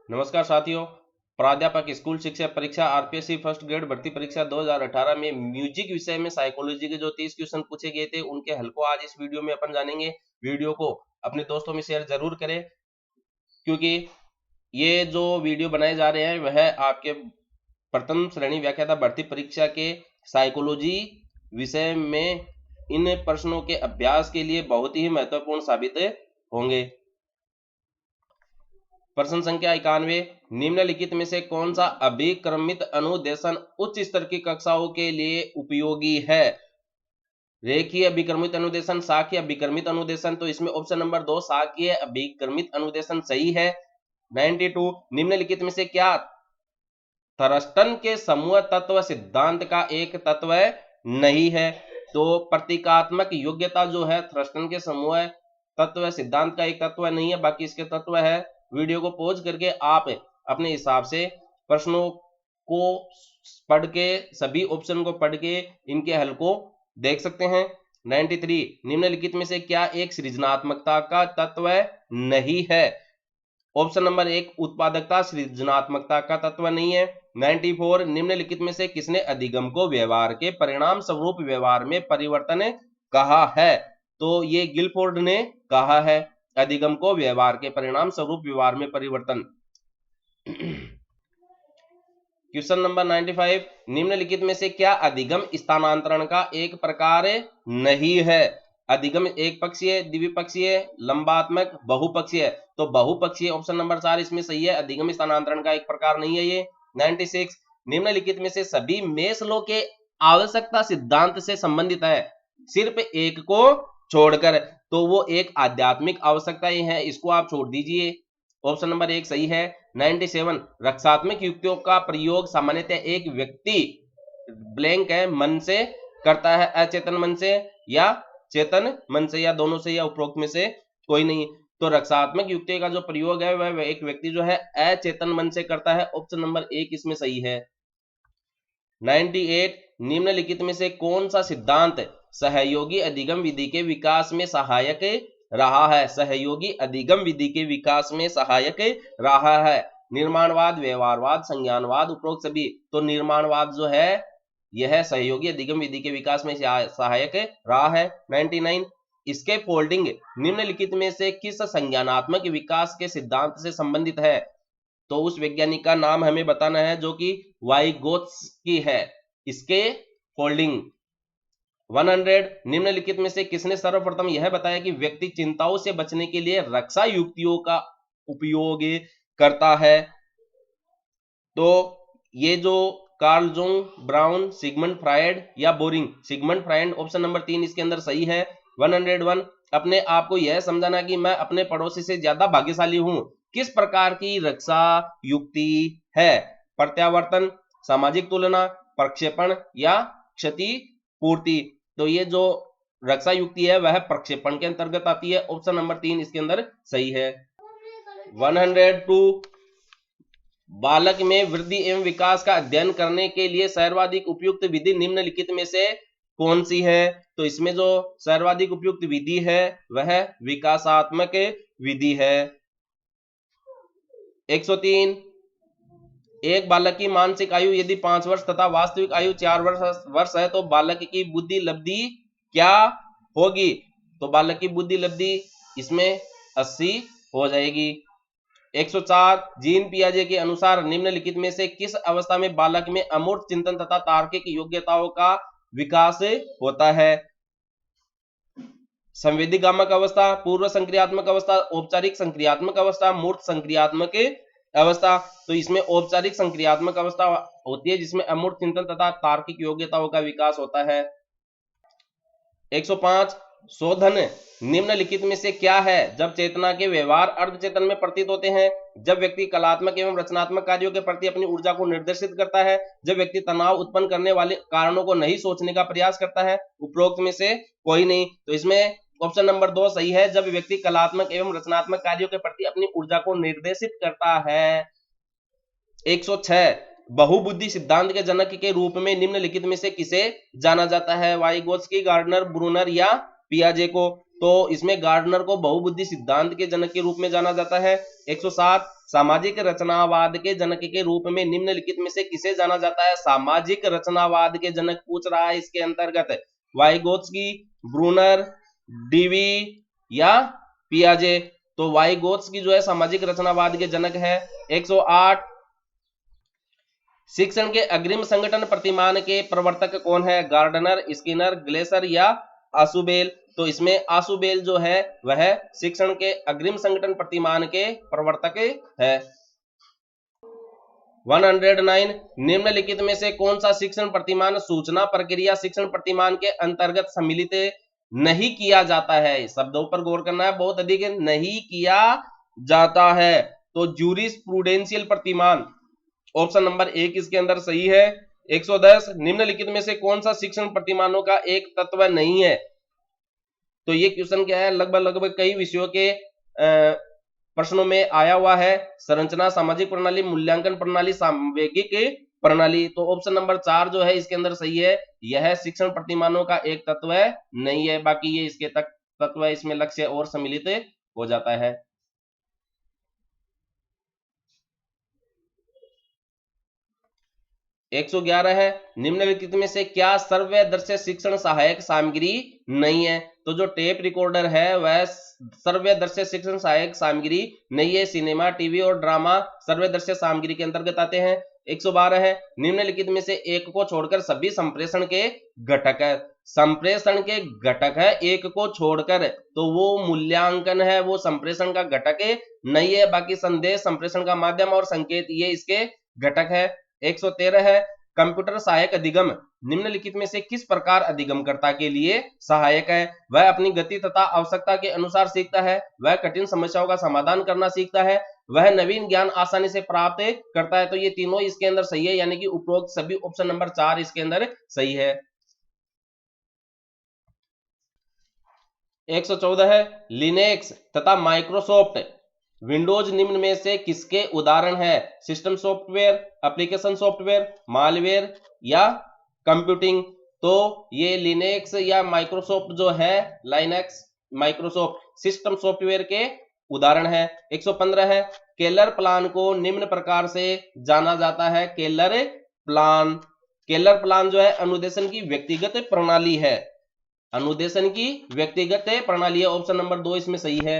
नमस्कार साथियों। प्राध्यापक स्कूल शिक्षा परीक्षा आरपीएससी फर्स्ट ग्रेड भर्ती परीक्षा 2018 में म्यूजिक विषय में साइकोलॉजी के जो 30 क्वेश्चन पूछे गए थे उनके हल को आज इस वीडियो में अपन जानेंगे। वीडियो को अपने दोस्तों में शेयर जरूर करें, क्योंकि ये जो वीडियो बनाए जा रहे हैं वह आपके प्रथम श्रेणी व्याख्याता भर्ती परीक्षा के साइकोलॉजी विषय में इन प्रश्नों के अभ्यास के लिए बहुत ही महत्वपूर्ण साबित होंगे। प्रश्न संख्या 91, निम्नलिखित में से कौन सा अभिक्रमित अनुदेशन उच्च स्तर की कक्षाओं के लिए उपयोगी है? रेखीय अभिक्रमित अनुदेशन, शाखीय अभिक्रमित अनुदेशन। तो इसमें ऑप्शन नंबर 2 शाखीय अभिक्रमित अनुदेशन सही है। 92, निम्नलिखित में से क्या थर्स्टन के समूह तत्व सिद्धांत का एक तत्व नहीं है? तो प्रतीकात्मक योग्यता जो है थर्स्टन के समूह तत्व सिद्धांत का एक तत्व नहीं है, बाकी इसके तत्व है। वीडियो को पॉज करके आप अपने हिसाब से प्रश्नों को पढ़ के, सभी ऑप्शन को पढ़ के इनके हल को देख सकते हैं। 93, निम्नलिखित में से क्या एक सृजनात्मकता का तत्व नहीं है? ऑप्शन नंबर 1 उत्पादकता सृजनात्मकता का तत्व नहीं है। 94, निम्नलिखित में से किसने अधिगम को व्यवहार के परिणाम स्वरूप व्यवहार में परिवर्तन कहा है? तो ये गिलफोर्ड ने कहा है अधिगम को व्यवहार के परिणाम स्वरूप व्यवहार में परिवर्तन। क्वेश्चन नंबर 95, निम्नलिखित में से क्या अधिगम स्थानांतरण का एक प्रकार नहीं है? अधिगम एक पक्षीय, द्विपक्षीय, लंबात्मक, बहुपक्षीय। तो बहुपक्षीय ऑप्शन नंबर 4 इसमें सही है, अधिगम स्थानांतरण का एक प्रकार नहीं है ये। 96, निम्नलिखित में से सभी मेस्लो के आवश्यकता सिद्धांत से संबंधित है सिर्फ एक को छोड़कर। तो वो एक आध्यात्मिक आवश्यकताएं हैं, इसको आप छोड़ दीजिए। ऑप्शन नंबर 1 सही है। 97, रक्षात्मक युक्तियों का प्रयोग सामान्यतः एक व्यक्ति ब्लैंक है मन से करता है, अचेतन मन से या चेतन मन से, या दोनों से, या उपरोक्त में से कोई नहीं। तो रक्षात्मक युक्ति का जो प्रयोग है वह एक व्यक्ति जो है अचेतन मन से करता है। ऑप्शन नंबर 1 इसमें सही है। 98, निम्नलिखित में से कौन सा सिद्धांत सहयोगी अधिगम विधि के विकास में सहायक रहा है? सहयोगी अधिगम विधि के विकास में सहायक रहा है। निर्माणवाद, व्यवहारवाद, संज्ञानवाद, उपरोक्त सभी। तो निर्माणवाद जो है यह सहयोगी अधिगम विधि के विकास में सहायक रहा है। 99, स्केप फोल्डिंग निम्नलिखित में से किस संज्ञानात्मक विकास के सिद्धांत से संबंधित है? तो उस वैज्ञानिक का नाम हमें बताना है जो कि वाइगोत्स्की है। इसके फोल्डिंग। 100, निम्नलिखित में से किसने सर्वप्रथम यह बताया कि व्यक्ति चिंताओं से बचने के लिए रक्षा युक्तियों का उपयोग करता है? तो ये जो Carl Jung, Brown, Sigmund Freud या boring. Sigmund Freud option number 3 इसके अंदर सही है। 101, अपने आप को यह समझाना कि मैं अपने पड़ोसी से ज्यादा भाग्यशाली हूं किस प्रकार की रक्षा युक्ति है? प्रत्यावर्तन, सामाजिक तुलना, प्रक्षेपण या क्षतिपूर्ति। तो ये जो रक्षा युक्ति है वह प्रक्षेपण के अंतर्गत आती है। ऑप्शन नंबर 3 इसके अंदर सही है। 102, बालक में वृद्धि एवं विकास का अध्ययन करने के लिए सर्वाधिक उपयुक्त विधि निम्नलिखित में से कौन सी है? तो इसमें जो सर्वाधिक उपयुक्त विधि है वह विकासात्मक विधि है। 103, एक बालक की मानसिक आयु यदि 5 वर्ष तथा वास्तविक आयु 4 वर्ष है तो बालक की बुद्धि लब्धि क्या होगी? तो बालक की बुद्धि लब्धि इसमें 80 हो जाएगी। 104, जीन पियाजे के अनुसार निम्नलिखित में से किस अवस्था में बालक में अमूर्त चिंतन तथा तार्किक योग्यताओं का विकास होता है? संवेदीगामक अवस्था, पूर्व संक्रियात्मक अवस्था, औपचारिक संक्रियात्मक अवस्था, मूर्त संक्रियात्मक अवस्था। तो इसमें औपचारिक संक्रियात्मक अवस्था होती है जिसमें अमूर्त चिंतन तथा तार्किक योग्यताओं का विकास होता है। 105, शोधन निम्नलिखित में से क्या है? जब चेतना के व्यवहार अर्धचेतन में प्रतीत होते हैं, जब व्यक्ति कलात्मक एवं रचनात्मक कार्यों के प्रति अपनी ऊर्जा को निर्देशित करता है, जब व्यक्ति तनाव उत्पन्न करने वाले कारणों को नहीं सोचने का प्रयास करता है, उपरोक्त में से कोई नहीं। तो इसमें ऑप्शन नंबर 2 सही है, जब व्यक्ति कलात्मक एवं रचनात्मक कार्यों के प्रति अपनी ऊर्जा को निर्देशित करता है। 106, बहुबुद्धि सिद्धांत के जनक के रूप में निम्नलिखित में से किसे जाना जाता है? वाइगोत्स्की, गार्डनर, ब्रूनर या पियाजे को। तो इसमें गार्डनर को बहुबुद्धि सिद्धांत के जनक के रूप में जाना जाता है। 107 सामाजिक रचनावाद के जनक के रूप में निम्नलिखित में से किसे जाना जाता है? सामाजिक रचनावाद के जनक पूछ रहा है इसके अंतर्गत। वाइगोत्स्की, ब्रूनर, डीवी या पियाजे। तो वाइगोत्स्की जो है सामाजिक रचनावाद के जनक है। 108 शिक्षण के अग्रिम संगठन प्रतिमान के प्रवर्तक कौन है? गार्डनर, स्किनर, ग्लेसर या आशुबेल। तो इसमें आशुबेल जो है वह शिक्षण के अग्रिम संगठन प्रतिमान के प्रवर्तक है। 109 निम्नलिखित में से कौन सा शिक्षण प्रतिमान सूचना प्रक्रिया शिक्षण प्रतिमान के अंतर्गत सम्मिलित नहीं किया जाता है? शब्दों पर गौर करना है, बहुत अधिक नहीं किया जाता है। तो ज्यूरिस्प्रूडेंशियल प्रतिमान ऑप्शन नंबर 1 इसके अंदर सही है। 110 निम्नलिखित में से कौन सा शिक्षण प्रतिमानों का एक तत्व नहीं है? तो ये क्वेश्चन क्या है, लगभग कई विषयों के प्रश्नों में आया हुआ है। संरचना, सामाजिक प्रणाली, मूल्यांकन प्रणाली, सामवेगिक प्रणाली। तो ऑप्शन नंबर 4 जो है इसके अंदर सही है। यह शिक्षण प्रतिमानों का एक तत्व नहीं है, बाकी ये इसके तत्व है, इसमें लक्ष्य और सम्मिलित हो जाता है। 111 है निम्नलिखित में से क्या सर्वदर्शी शिक्षण सहायक सामग्री नहीं है? तो जो टेप रिकॉर्डर है वह सर्वदर्शी शिक्षण सहायक सामग्री नहीं है। सिनेमा, टीवी और ड्रामा सर्वदर्शी सामग्री के अंतर्गत आते हैं। 112 है निम्नलिखित में से एक को छोड़कर सभी संप्रेषण के घटक है। संप्रेषण के घटक है एक को छोड़कर, तो वो मूल्यांकन है, वो संप्रेषण का घटक नहीं है। बाकी संदेश, संप्रेषण का माध्यम और संकेत ये इसके घटक है। 113 है कंप्यूटर सहायक अधिगम निम्नलिखित में से किस प्रकार अधिगमकर्ता के लिए सहायक है? वह अपनी गति तथा आवश्यकता के अनुसार सीखता है, वह कठिन समस्याओं का समाधान करना सीखता है, वह नवीन ज्ञान आसानी से प्राप्त करता है। तो ये तीनों इसके अंदर सही है, यानी कि उपरोक्त सभी ऑप्शन नंबर 4 इसके अंदर सही है। 114 है लिनक्स तथा माइक्रोसॉफ्ट विंडोज निम्न में से किसके उदाहरण है? System software, application software, malware या कंप्यूटिंग। तो ये लिनक्स या माइक्रोसॉफ्ट जो है, लाइनक्स, माइक्रोसॉफ्ट सिस्टम सॉफ्टवेयर के उदाहरण है। 115 है केलर प्लान को निम्न प्रकार से जाना जाता है। केलर प्लान जो है अनुदेशन की व्यक्तिगत प्रणाली है। अनुदेशन की व्यक्तिगत प्रणाली है। ऑप्शन नंबर 2 इसमें सही है।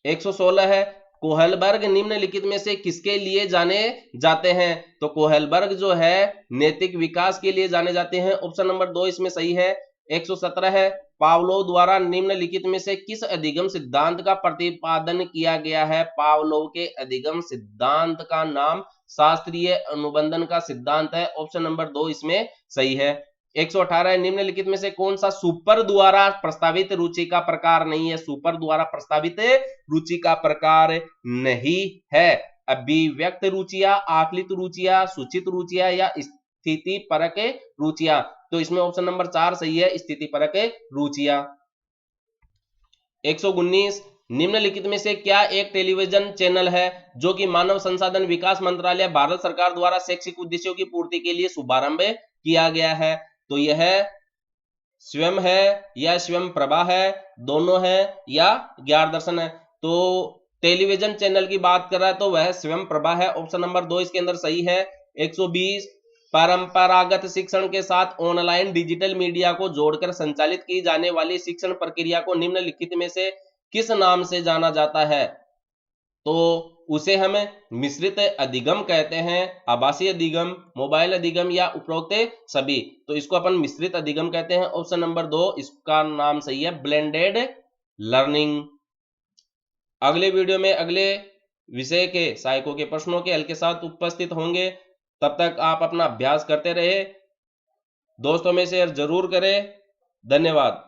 116 है कोहलबर्ग निम्नलिखित में से किसके लिए जाने जाते हैं? तो कोहलबर्ग जो है नैतिक विकास के लिए जाने जाते हैं। ऑप्शन नंबर 2 इसमें सही है। 117 है पावलोव द्वारा निम्नलिखित में से किस अधिगम सिद्धांत का प्रतिपादन किया गया है? पावलोव के अधिगम सिद्धांत का नाम शास्त्रीय अनुबंधन का सिद्धांत है। ऑप्शन नंबर 2 इसमें सही है। 118 निम्नलिखित में से कौन सा सुपर द्वारा प्रस्तावित रुचि का प्रकार नहीं है? सुपर द्वारा प्रस्तावित रुचि का प्रकार नहीं है। अभिव्यक्त रुचियां, आकलित रुचियां, सूचित रुचियां या स्थिति परक रुचियां। तो इसमें ऑप्शन नंबर 4 सही है, स्थिति परक रुचियां। 119 निम्नलिखित में से क्या एक टेलीविजन चैनल है जो कि मानव संसाधन विकास मंत्रालय भारत सरकार द्वारा शैक्षिक उद्देश्यों की पूर्ति के लिए शुभारंभ किया गया है? तो यह स्वयं है या स्वयं प्रभा है, दोनों है या ज्ञान दर्शन है? तो टेलीविजन चैनल की बात कर रहा है तो वह स्वयं प्रभा है। ऑप्शन नंबर 2 इसके अंदर सही है। 120 परंपरागत शिक्षण के साथ ऑनलाइन डिजिटल मीडिया को जोड़कर संचालित की जाने वाली शिक्षण प्रक्रिया को निम्नलिखित में से किस नाम से जाना जाता है? तो उसे हम मिश्रित अधिगम कहते हैं, आभासी अधिगम, मोबाइल अधिगम या उपरोक्त सभी। तो इसको अपन मिश्रित अधिगम कहते हैं। ऑप्शन नंबर 2 इसका नाम सही है, ब्लेंडेड लर्निंग। अगले वीडियो में अगले विषय के सहायकों के प्रश्नों के हल के साथ उपस्थित होंगे। तब तक आप अपना अभ्यास करते रहे, दोस्तों में शेयर जरूर करें। धन्यवाद।